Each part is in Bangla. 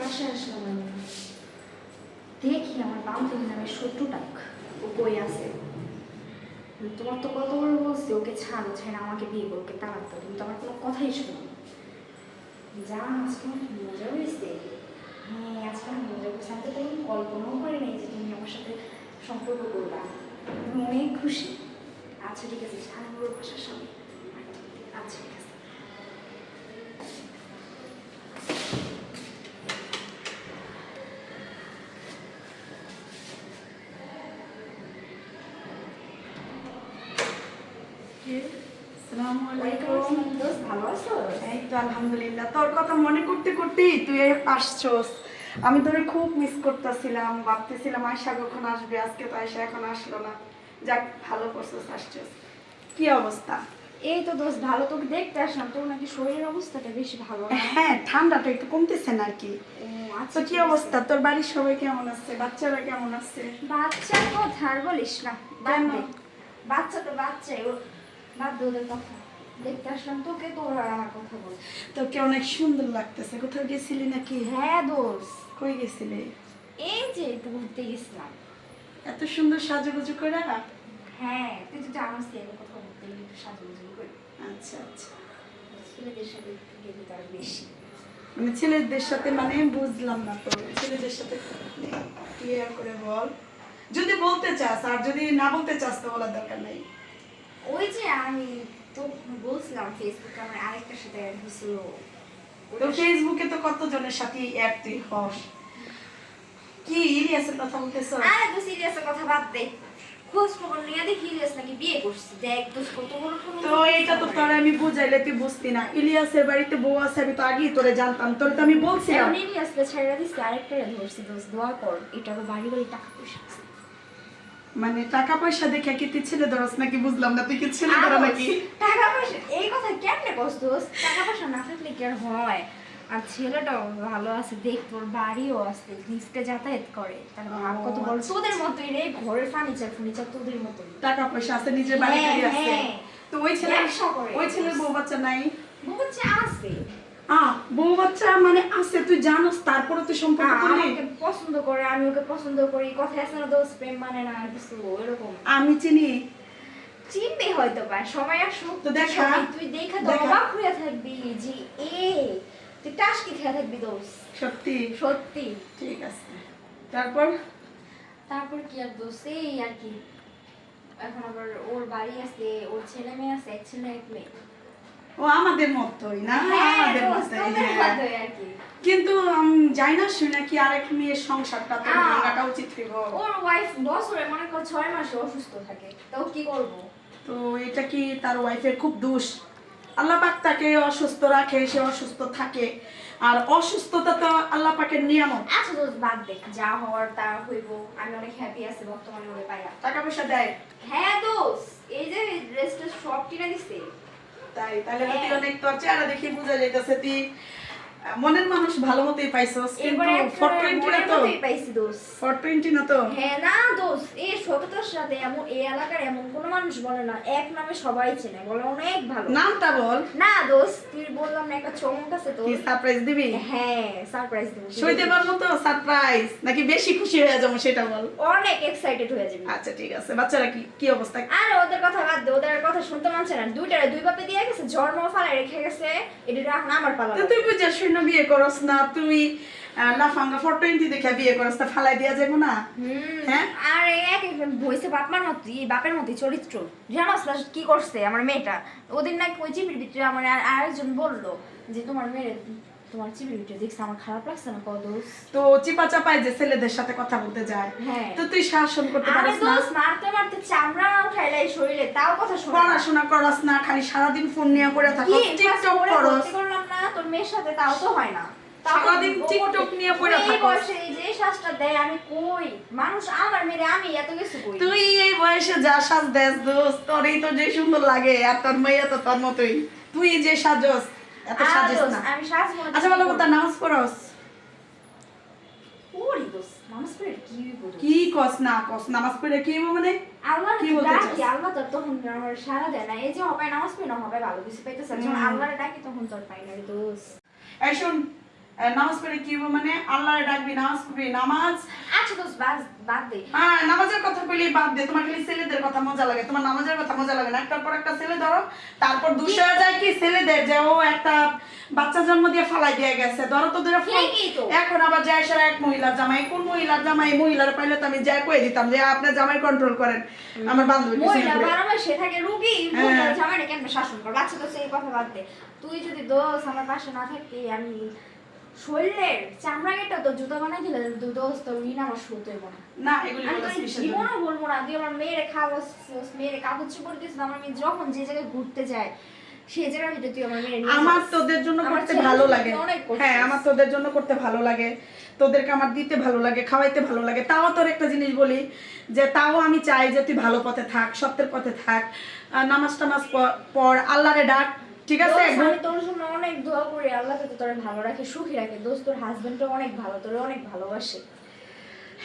বাসায় আসলাম আমি, দেখি আমার বান্ধবী নামে শত্রুটাক ও কই আছে। তোমার তো কত বড় বলছি ওকে ছাড়ো, ছাড়া আমাকে বিয়ে করো, ওকে তালাক দাও, তুমি তো আমার কোনো কথাই শোনো না। যা আজকে আমার মজা হয়েছে। হ্যাঁ, আজকে আমার মজা করছে, আমি তো কোনো কল্পনাও করি নাই যে তুমি আমার সাথে সম্পর্ক করবা। আমি অনেক খুশি। আচ্ছা ঠিক আছে, ছাড়ো ওর বাসার সামনে। আচ্ছা ঠিক আছে। আসসালামু আলাইকুম। ওয়ালাইকুম দোস্ত, ভালো আছো? এই তো আলহামদুলিল্লাহ, তোর কথা মনে করতে করতেই তুই আসছস। আমি তোরে খুব মিস করতেছিলাম, ভাবতেছিলাম আয়শা কখন আসবে, আজকে তো আয়শা এখন আসলো না। যাক, ভালো করছস, আসছস। কি অবস্থা? এই তো দোস্ত ভালো, তোকে দেখতে আসলাম। তোর নাকি শরীরের অবস্থাটা বেশি ভালো না? হ্যাঁ, ঠান্ডাটা একটু কমতেছে না আর কি। ও আচ্ছা, তো কি ঠিক আছে। অবস্থা? তোর বাড়ির সবাই কেমন আছে? বাচ্চারা কেমন আছে? বাচ্চার কথা আর বলিস না, বাদ কেন? দে। বাচ্চা তো বাচ্চাই, ও বাদ দে ওদের কথা। দেখতে আসলাম তোকে, তোর আর আমার কথা বল। তোকে অনেক সুন্দর লাগতেছে। কোথাও গেছিলি নাকি? হ্যাঁ দোস্ত, কই গেছিলি? এই যে একটু ঘুরতে গেছিলাম। এত সুন্দর সাজুগুজু করে? হ্যাঁ, তুই তো জানিস আমি কোথাও ঘুরতে গেলে একটু সাজুগুজু করি। আচ্ছা আচ্ছা। ছেলেদের সাথে একটু গেলে তার বেশি। মানে ছেলেদের সাথে, মানে বুঝলাম না তো, ছেলেদের সাথে ক্লিয়ার করে বল। যদি বলতে চাস, আর যদি না বলতে চাস তো বলার দরকার নেই। ওই যে আমি তো বলছিলাম ফেসবুকে আমার আরেকটার সাথে অ্যাড হয়েছিল। তো ফেসবুকে তো কতজনের সাথে অ্যাড তুই হস। কি ইলিয়াসের কথা বলতেছ? আরে তুই সিরিয়াসের কথা বাদ দে। খোঁজ খবর নিয়ে দেখি ইলিয়াস নাকি বিয়ে করছে। দেখ দোষ কত বড় ঠুনো। তো এটা তো তোর আমি বুঝাইলে তুই বুঝতি না। ইলিয়াসের বাড়িতে বউ আছে, আমি তো আগেই তোরে জানতাম, তোরে তো আমি বলছিলাম। এখন ইলিয়াসকে ছাইড়া দিছে, আরেকটারে ধরছি। দোষ দোয়া কর, এটারও বাড়ি বাড়ি টাকা পয়সা আছে। মানে টাকা পয়সা দেখে কি তুই ছেলে ধরস নাকি? বুঝলাম না, তুই কি ছেলে ধরা নাকি? টাকা পয়সা এই কথা কেমনে কস দোষ? টাকা পয়সা না থাকলে কি আর হয়? আর ছেলেটাও ভালো আছে, দেখ তোর বাড়িও আছে, লিফটে যাতায়াত করে। তার ভাব কত বড়, আচ্ছা, তোদের মতোই রে। ঘরের ফার্নিচার তোদের মতোই। টাকা পয়সা আছে, নিজের বাড়ি গাড়ি আছে। হ্যাঁ। তো ওই ছেলে, ব্যবসা করে। ওই ছেলের বউ বাচ্চা নাই? বউ বাচ্চা আছে। বউ বাচ্চা মানে আছে, তুই জানোস, তারপরে তুই সম্পর্ক করলি? আমাকে পছন্দ করে, আমি ওকে পছন্দ করি। কথা আছে না দোষ, প্রেম মানে না আর কিছু এরকম। আমি চিনি। চিনবে হয়তো বা, সবাই আসুক তো দেখা, তুই দেখা তো দেখা। অবাক হয়ে থাকবি যে তুই টাসকি খেয়ে থাকবি দোষ। সত্যি? সত্যি। ঠিক আছে, তারপর? তারপর কি আর দোষ, এই আর কি। এখন আবার ওর বাড়ি আছে, ওর ছেলে মেয়ে আছে, এক ছেলে এক মেয়ে। ও আমাদের মতোই না? হ্যাঁ আমাদের দোষ, মতোই, তোদের হ্যাঁ। মতোই আর কি। কিন্তু যাই না, শুই নাকি আরেক মেয়ের সংসারটা তো ভাঙাটা উচিত হইব। ওর ওয়াইফ বছরে মনে কর 6 মাসে অসুস্থ থাকে, তাও কি করব? তো এটা কি তার ওয়াইফের খুব দোষ? আল্লাহ পাক তাকে অসুস্থ রাখে, সে অসুস্থ থাকে। আর অসুস্থতা তো আল্লাহ পাকের নিয়ামত। আচ্ছা দোষ বাদ দে, যা হওয়ার তা হইব। আমি অনেক হ্যাপি আছি বর্তমানে ওরে পাইয়া। টাকা পয়সা দেয়? হ্যাঁ দোষ, এই যে ড্রেসটা সব কিনে দিছে। তাই? তাহলে তো তুই অনেক, তোর চেহারা দেখে বোঝা যাইতেছে তুই মনের মানুষ ভালো মতোই পাইছস। কিন্তু এবারে 420 না তো? পাইছি দোষ। 420 না তো? হ্যাঁ না দোষ, এই সততার সাথে এমন এই এলাকার এমন কোনো মানুষ বলে না এক নামে সবাই চেনে, বলে অনেক ভালো। নামটা বল। না দোষ, তুই বললাম না একটা চমক আছে তো। কি সারপ্রাইজ দিবি? হ্যাঁ সারপ্রাইজ দেব। সইতে পারবো তো সারপ্রাইজ, নাকি বেশি খুশি হয়ে যাবো সেটা বল। অনেক এক্সাইটেড হয়ে যাবি। আচ্ছা ঠিক আছে। বাচ্চারা কি কি অবস্থা? আরে ওদের কথা বাদ দে, ওদের কথা শুনতে মানছে না। দুই বাপে দিয়ে গেছে, জন্ম ফালায় রেখে গেছে। এটা এখন আমার পালা। তো তুই বুঝা শূন্য বিয়ে করস না, তুই লাফাঙ্গা 420 দেখে বিয়ে করস, তা ফালাই দিয়া যাবো না? হ্যাঁ? আর এক ভইছে বাপমার মতই, বাপের মতই চরিত্র। জানোস না কি করছে আমার মেয়েটা? ওদিন নাকি ওই চিপির ভিতরে আমার আরেকজন বললো যে তোমার মেয়ে, তোমার চিপির ভিতরে দেখছে, আমার খারাপ লাগছে না কদোস। তো চিপা চাপায় যে ছেলেদের সাথে কথা বলতে যায়, হ্যাঁ। তো তুই শাসন করতে আরে পারিস না? দোস মারতে মারতে চামড়া উঠাইলাই শরীরে, তাও কথা শোনা না। পড়াশোনা করস না, খালি সারাদিন ফোন নিয়ে পড়ে থাকস, কি টিকটক করস। ভর্তি করলাম না তোর মেয়ের সাথে, তাও তো হয় না। সারাদিন টিকটক নিয়ে পড়ে এই থাকস। বয়সে এই যে শ্বাসটা দেয়, আমি কই মানুষ আমার মেরে আমি এত কিছু কই। তুই এই বয়সে যা সাজ দেস দোস্ত, তোরই তো যে সুন্দর লাগে, আর তোর মেয়ে তো তোর মতোই। তুই যে সাজস, এত সাজিস না। আমি সাজবো না। আচ্ছা বলো, কথা নামাজ পড়স? পড়ি দোস, নামাজ পড়ে কি পড়ি? কি কস না কস? নামাজ পড়ে কি হইবো মানে? আল্লাহ কি কি বলতে ডাকি, চাস? আল্লাহ তো তখন আমার সারা দেয় না। এই যে হবে নামাজ পড়ি না হবে ভালো কিছু পাইতেছে, যখন আল্লাহরে ডাকি তখন তোর পাই না রে দোস। এই শোন, নামাজ পড়ে কি হবো মানে আল্লাহরে ডাকবি, নামাজ পড়বি, নামাজ। আচ্ছা দোস্ত বাদ দে। নামাজের কথা বলি বাদ দে, তোমার খালি ছেলেদের কথা মজা লাগে, তোমার নামাজের কথা মজা লাগে না। একটার পর একটা ছেলে ধরো, তারপর দুঃখ হয়ে যায় কি ছেলেদের যে ও একটা বাচ্চা জন্ম দিয়ে ফালাই দিয়ে গেছে, ধরো তো ধরো ঠিকই তো। এখন আবার যায় সে এক মহিলার জামাই, কোন মহিলার জামাই, মহিলার পাইলে তো আমি যা কয়ে দিতাম যে আপনার জামাই কন্ট্রোল করেন, আমার বান্ধবী পিছনে মহিলা ঘুরে। বারবার সে থাকে রুগী, হ্যাঁ। মহিলা জামাইটা কেন শাসন করবে? আচ্ছা তো সেই কথা বাদ দে। তুই যদি দোষ আমার পাশে না থাকতি, আমি শরীরের চামড়া কেটে তো জুতো বানাই দিলে দোষ তো ঋণ আমার শুতে হইব না। না এগুলি আমি বলা তোর কিসের জন্য? জীবনও বলবো না, তুই আমার মেয়েরে খাওয়াস, মেয়েরে কাগজ করে দিস, আমার মেয়ে যখন যে জায়গায় ঘুরতে যায় সেই জায়গায় যদি তুই আমার মেয়ে নিয়ে আমার যাস। তোদের জন্য আমার করতে ছেলের ভালো জন্য লাগে, তুই অনেক করছিস। হ্যাঁ আমার তোদের জন্য করতে ভালো লাগে, তোদেরকে আমার দিতে ভালো লাগে, খাওয়াইতে ভালো লাগে। তাও তোর একটা জিনিস বলি যে তাও আমি চাই যে তুই ভালো পথে থাক, সত্যের পথে থাক, নামাজ টামাজ পড়, আল্লাহরে ডাক, ঠিক আছে? দোস্ত, একদম আমি তোর জন্য অনেক দোয়া করি, আল্লাহ যাতে তোরে ভালো রাখে, সুখী রাখে। দোস্ত তোর হাজবেন্ডও অনেক ভালো, তোরে অনেক ভালোবাসে।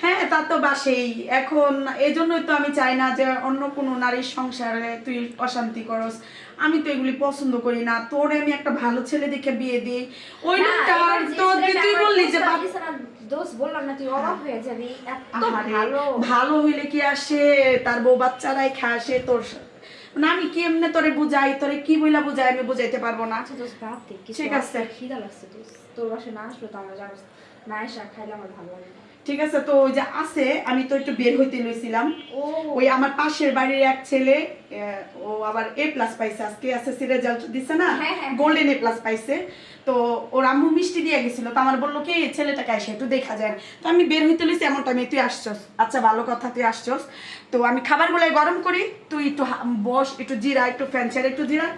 হ্যাঁ তা তো বাসেই। এখন এই জন্যই তো আমি চাই না যে অন্য কোনো নারীর সংসারে তুই অশান্তি করস। আমি তো এগুলি পছন্দ করি না। তোরে আমি একটা ভালো ছেলে দেখে বিয়ে দিই, ওই না, লোকটার এবার যে তো ছেলেটা তুই আমার বললি যে প্রস্তাব দিছে না, দোস্ত বললাম না, তুই অবাক হয়ে যাবি, এত আহারে, ভালো। ভালো হইলে কি আসে, তার বউ বাচ্চারাই খাসে তোর মানে আমি কি এমনি তোরে বুঝাই, তোরে কি বইলা বুঝাই আমি বুঝাইতে পারবো না। আচ্ছা দোস্ত বাদ দে, কিছু ঠিক আছে। খিদা লাগছে দোস্ত, তোর বাসায় না আসলে তো আমরা জানোস না, এসে খাইলে আমার ভালো লাগে না। ঠিক আছে, তো ওই যে আছে আমি তো একটু বের হইতে লইছিলাম। ও ওই আমার পাশের বাড়ির এক ছেলে, ও আবার A+ পাইছে, আজকে এসএসসি রেজাল্ট দিছে না, হ্যাঁ, হ্যাঁ। গোল্ডেন A+ পাইছে। তো ওর আম্মু মিষ্টি দিয়ে গেছিল, তো আমার বললো কি ছেলেটাকে এসে একটু দেখা যায়। তো আমি বের হইতে লইছি এমন টাইমে তুই আসছস। আচ্ছা ভালো কথা, তুই আসছস। তো আমি খাবারগুলো গরম করি, তুই একটু বস, একটু জিরা, একটু ফ্যান ছেড়ে একটু জিরা,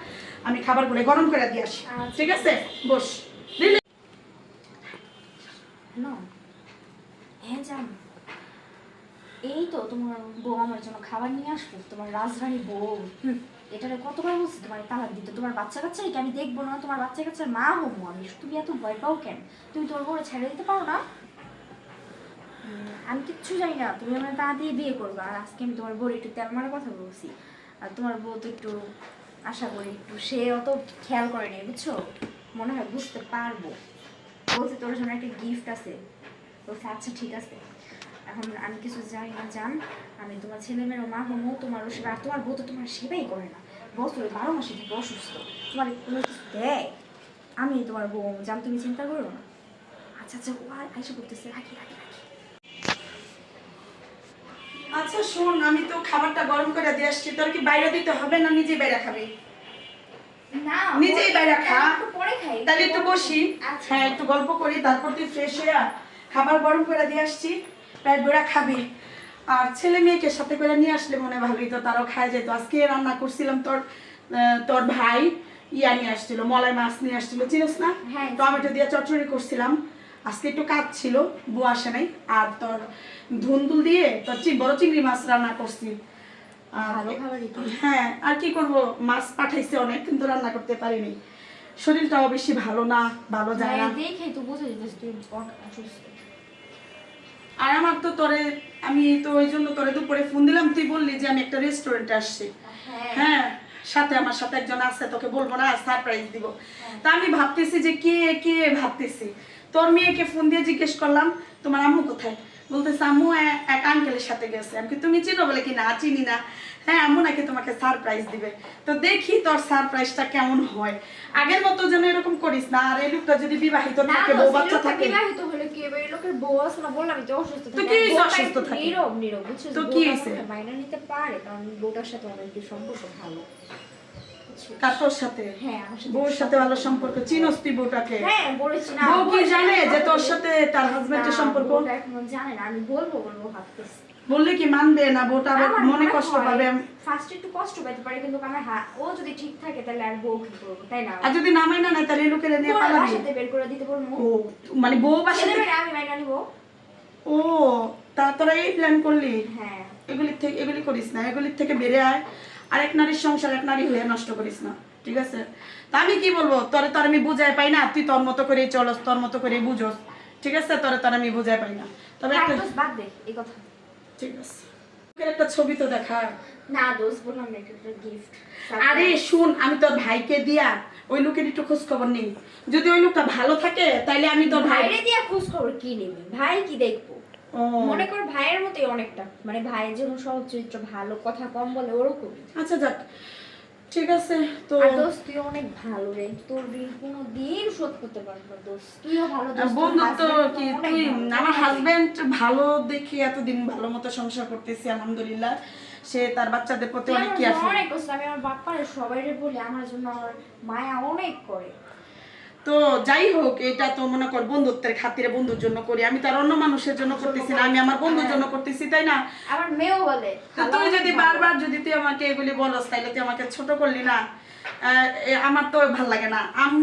আমি খাবারগুলো গরম করে দিয়ে আসি। আচ্ছা। ঠিক আছে, বস। না, হ্যাঁ জান, এই তো তোমার বউ আমার জন্য খাবার নিয়ে আসলো, তোমার রাজরানী বউ। এটারে কতবার বলছি তোমার তালাক দিতে, তোমার বাচ্চা কাচ্চা কি আমি দেখবো না? তোমার বাচ্চা কাচ্চার মা হবো আমি, তুমি এত ভয় পাও কেন? তুমি তোমার বউরে ছেড়ে দিতে পারো না? আমি কিচ্ছু জানি না, তুমি আমার তা দিয়ে বিয়ে করবা। আর আজকে আমি তোমার বউর একটু তেল মারা কথা বলছি, আর তোমার বউ তো একটু আশা করি একটু সে অত খেয়াল করেনি, বুঝছো? মনে হয় বুঝতে পারবো। বলছে তোর জন্য একটা গিফট আছে। বলছে আচ্ছা ঠিক আছে, এখন আমি কিছু জানি না জান, আমি তোমার ছেলে মেয়ের মা হমো, তোমার সেবা, আর তোমার বউ তো তোমার সেবাই করে না, বছরে 12 মাসে থেকে অসুস্থ, তোমার কোনো কিছু দেয়? আমি তোমার বউ জান, তুমি চিন্তা করো না। আচ্ছা আচ্ছা, ও আইসা করতেছে, রাখি রাখি রাখি। আচ্ছা শোন, আমি তো খাবারটা গরম করে দিয়ে আসছি, তোর কি বাইরে দিতে হবে না নিজেই বাইরে খাবি? না, নিজেই বাইরে খা। একটু পরে খাই। তাহলে একটু বসি, আচ্ছা। হ্যাঁ একটু গল্প করি, তারপর তুই ফ্রেশ হয়ে খাবার গরম করে দিয়ে আসছি, পেট ভরে খাবি। আর ছেলে মেয়েকে সাথে করে নিয়ে আসলে মনে ভালোই তো, তারাও খায় যেত। আজকে রান্না করছিলাম তোর ভাই ইয়া নিয়ে আসছিল, মলাই মাছ নিয়ে আসছিল, চিনিস না? হ্যাঁ। টমেটো দিয়ে চচ্চড়ি করছিলাম। আজকে একটু কাজ ছিল, বউ আসে নাই। আর তোর ধুন্দুল দিয়ে তোর বড় চিংড়ি মাছ রান্না করছি। ভালো খাবারই তো। হ্যাঁ, আর কি করব, মাছ পাঠাইছে অনেক, কিন্তু রান্না করতে পারিনি। শরীরটাও বেশি ভালো না, ভালো যায় না। হ্যাঁ, দেখে তো বুঝে যেতেছ তুই অসুস্থ। আর আমার তো আমি তো ওই জন্য তোরে দুপুরে ফোন দিলাম, তুই বললি যে আমি একটা রেস্টুরেন্টে আসছি। হ্যাঁ। হ্যাঁ, আমার সাথে একজন আছে, তোকে বলবো না, সারপ্রাইজ দিব। তা আমি ভাবতেছি যে কে কে ভাবতেছি, তোর মেয়েকে ফোন দিয়ে জিজ্ঞেস করলাম তোমার আম্মু কোথায়, বলতেছে আম্মু এক আঙ্কেলের সাথে গেছে। আমি তুমি চিনো? বলে কি না চিনি না। হ্যাঁ আম্মু নাকি তোমাকে সারপ্রাইজ দিবে। তো দেখি তোর সারপ্রাইজটা কেমন হয়। আগের মতো যেন এরকম করিস না। আর এই লোকটা যদি বিবাহিত না, থাকে, বউ বাচ্চা লোকটা থাকে, বিবাহিত হলে কি হবে? এই লোকের বউ আছে না, বললাম তো অসুস্থ তো থাকে। কি আর বউটা অসুস্থ একটু থাকে? নীরব বুঝছিস? তো বউটা কি হয়েছে? আমাকে মাইনা নিতে পারে, কারণ বউটার সাথে আমার একটু সম্পর্ক ভালো, বুঝছিস? কার তোর সাথে? হ্যাঁ, আমার সাথে বউর সাথে ভালো সম্পর্ক। চিনোস তুই বউটাকে? হ্যাঁ বলেছি না। বউ কি জানে যে তোর বলেছি। সাথে তার হাজবেন্ডের না, সম্পর্ক? বউটা এখনো জানে না। আমি বলবো ভাবতেছি। বললে কি মানবে না? বউটা আবার মনে কষ্ট পাবে। ফার্স্ট একটু কষ্ট পেতে পারে, কিন্তু আমার ও যদি ঠিক থাকে তাহলে আর বউ কি করবো, তাই না? আর যদি না মাইনা না, তাহলে লোকের নিয়ে ওর পালাবি। বাসাতে বের করে দিতে বলবো। ও মানে বউ বাসা থেকে? ছেলেমেয়েরা আমি মাইনা নিবো। ও তা তোরা এই প্ল্যান করলি? হ্যাঁ। এগুলি করিস না, এগুলির থেকে বেরে আয়। আর এক নারীর সংসার এক নারী হয়ে নষ্ট করিস না, ঠিক আছে? তা আমি কি বলবো, তোর আমি বুঝাই পাই না। তুই তোর মতো করেই চলস, তোর মতো করেই বুঝোস, ঠিক আছে? তোর আমি বুঝাই পাই না। তবে হ্যাঁ, একটা দোস্ত বাদ দে এই কথা। ঠিক আছে, একটা ছবি তো দেখা। না দোস্ত, বললাম না, একটা গিফট। আরে শুন, আমি তোর ভাইকে দিয়া ওই লোকের একটু খোঁজ খবর নেই। যদি ওই লোকটা ভালো থাকে তাইলে আমি তোর ভাই ভাইরে দিয়া খোঁজ খবর কি নিবি? ভাই কি দেখবো? ও মনে কর ভাইয়ের মতোই অনেকটা, মানে ভাইয়ের যেমন সহজ চরিত্র, ভালো কথা কম বলে, ওরকমই। আচ্ছা যাক, ঠিক আছে। তো আর দোস্ত তুই অনেক ভালো রে, তোর ঋণ কোনো দিন শোধ করতে পারবো না দোস্ত, তুইও ভালো দোস্ত। বন্ধুত্ব কি তুই, আমার হাজবেন্ড ভালো দেখে এতদিন ভালো মতো সংসার করতেছি আলহামদুলিল্লাহ। সে তার বাচ্চাদের প্রতি অনেক কেয়ারফুল। অনেক দোস্ত, আমি আমার বাপ্পারে সবাইরে বলি আমার জন্য আমার মায়া অনেক করে। তো যাই হোক, এটা তো মনে কর বন্ধুত্বের খাতিরে বন্ধুর জন্য করি, আমি তার অন্য মানুষের জন্য করতেছি না, আমি আমার বন্ধুর জন্য করতেছি, তাই না? আমার মেয়েও বলে। তো তুই যদি বারবার যদি তুই আমাকে এগুলি বলস তাইলে তুই আমাকে ছোট করলি না। আমার তো ভাল লাগে না। আমি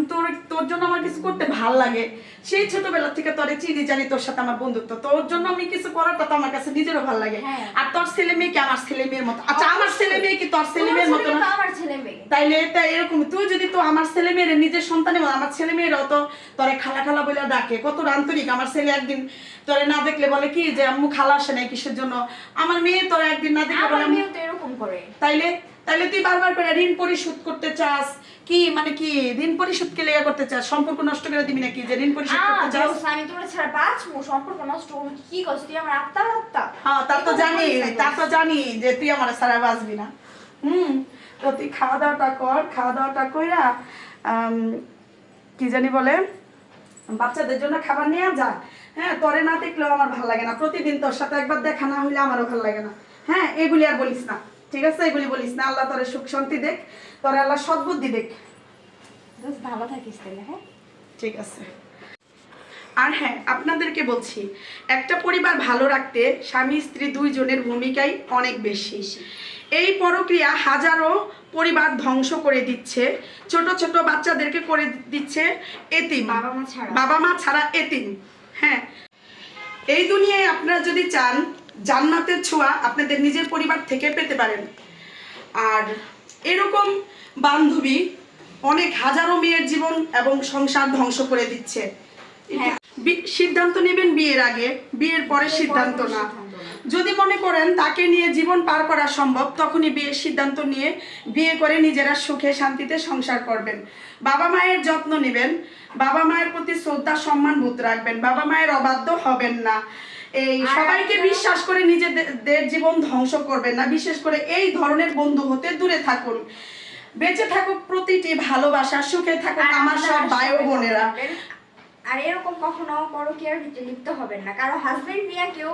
তোর জন্য আমার কিছু করতে ভাল লাগে। সেই ছোটবেলা থেকে তোরে চিনি, জানি তোর সাথে আমার বন্ধুত্ব, তোর জন্য আমি কিছু করাটা তো আমার কাছে নিজেরও ভাল লাগে। আর তোর ছেলে মেয়ে কি আমার ছেলে মেয়ের মতো? আচ্ছা আমার ছেলে মেয়ে কি তোর ছেলে মেয়ের মতো না? আমার ছেলে মেয়ে তাইলে এটা এরকম, তুই যদি তো আমার ছেলে মেয়ের নিজের সন্তানের মতো, আমার ছেলে মেয়েরাও তো তোরে খালা খালা বলে ডাকে, কত আন্তরিক। আমার ছেলে একদিন তোরে না দেখলে বলে কি যে আম্মু খালা আসে নাই কিসের জন্য? আমার মেয়ে তোরে একদিন না দেখলে বলে আমিও তো এরকম করে। তাইলে তুই বারবার করে ঋণ পরিশোধ করতে চাস কি? মানে কি ঋণ পরিশোধ কে লেগে করতে চাস? সম্পর্ক নষ্ট করে দিবি নাকি যে ঋণ পরিশোধ করতে চাস? আমি তোরা ছাড়া বাঁচবো, সম্পর্ক নষ্ট হবে কি করছিস? তুই আমার আত্মার আত্মা। হ্যাঁ তা তো জানি যে তুই আমার ছাড়া বাঁচবি না। তো তুই খাওয়া দাওয়াটা কইরা কি জানি বলে বাচ্চাদের জন্য খাবার নিয়ে যা। হ্যাঁ, তোরে না দেখলেও আমার ভালো লাগে না, প্রতিদিন তোর সাথে একবার দেখা না হইলে আমারও ভালো লাগে না। হ্যাঁ, এগুলি আর বলিস না, ঠিক আছে? এগুলি বলিস না। আল্লাহ তোরে সুখ শান্তি দেখ, তোরে আল্লাহ সদ্বুদ্ধি দেখ। ভালো থাকিস তাহলে। হ্যাঁ ঠিক আছে। আর হ্যাঁ, আপনাদেরকে বলছি, একটা পরিবার ভালো রাখতে স্বামী স্ত্রী দুইজনের ভূমিকাই অনেক বেশি। এই প্রক্রিয়া হাজারো পরিবার ধ্বংস করে দিচ্ছে, ছোট ছোট বাচ্চাদেরকে করে দিচ্ছে এতিম, বাবা মা ছাড়া এতিম। হ্যাঁ, এই দুনিয়ায় আপনারা যদি চান জান্নাতের ছোঁয়া আপনাদের নিজের পরিবার থেকে পেতে পারেন। আর এরকম বান্ধবী অনেক হাজারো মেয়ের জীবন এবং সংসার ধ্বংস করে দিচ্ছে। সিদ্ধান্ত নেবেন বিয়ের আগে, বিয়ের পরে সিদ্ধান্ত না। যদি মনে করেন তাকে নিয়ে জীবন পার করা সম্ভব, তখনই বিয়ের সিদ্ধান্ত নিয়ে বিয়ে করে নিজেরা সুখে শান্তিতে সংসার করবেন। বাবা মায়ের যত্ন নেবেন, বাবা মায়ের প্রতি শ্রদ্ধা সম্মান বোধ রাখবেন, বাবা মায়ের অবাধ্য হবেন না। এই সবাইকে বিশ্বাস করে নিজেদের জীবন ধ্বংস করবেন না। বিশেষ করে এই ধরনের বন্ধু হতে দূরে থাকুন। বেঁচে থাকুক প্রতিটি ভালোবাসা, সুখে থাকুক আমার সব ভাই ও বোনেরা। আর এরকম কখনো পরকীয়ার ভিতরে লিপ্ত হবেন না। কারো হাজবেন্ড নিয়ে কেউ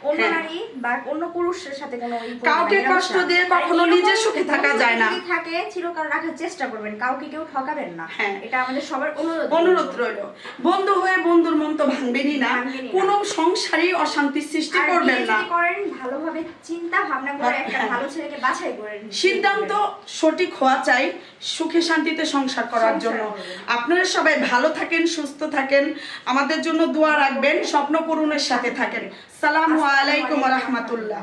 অন্য নারী বা অন্য পুরুষের সাথে কোনো কাউকে কষ্ট দিয়ে কখনো নিজে সুখে থাকা যায় না। থাকে চিরকাল রাখার চেষ্টা করবেন, কাউকে কেউ ঠকাবেন না। হ্যাঁ, এটা আমাদের সবার অনুরোধ রইল। বন্ধু হয়ে বন্ধুর মন তো ভাঙবেনই না, কোনো সংসারই অশান্তি সৃষ্টি করবেন না। করেন ভালোভাবে চিন্তা ভাবনা করে একটা ভালো ছেলেকে বাছাই করেন। সিদ্ধান্ত সঠিক হওয়া চাই সুখে শান্তিতে সংসার করার জন্য। আপনারা সবাই ভালো থাকেন, সুস্থ থাকেন, আমাদের জন্য দোয়া রাখবেন, স্বপ্ন পূরণের সাথে থাকেন। সালামু আলাইকুম ওয়া রাহমাতুল্লাহ।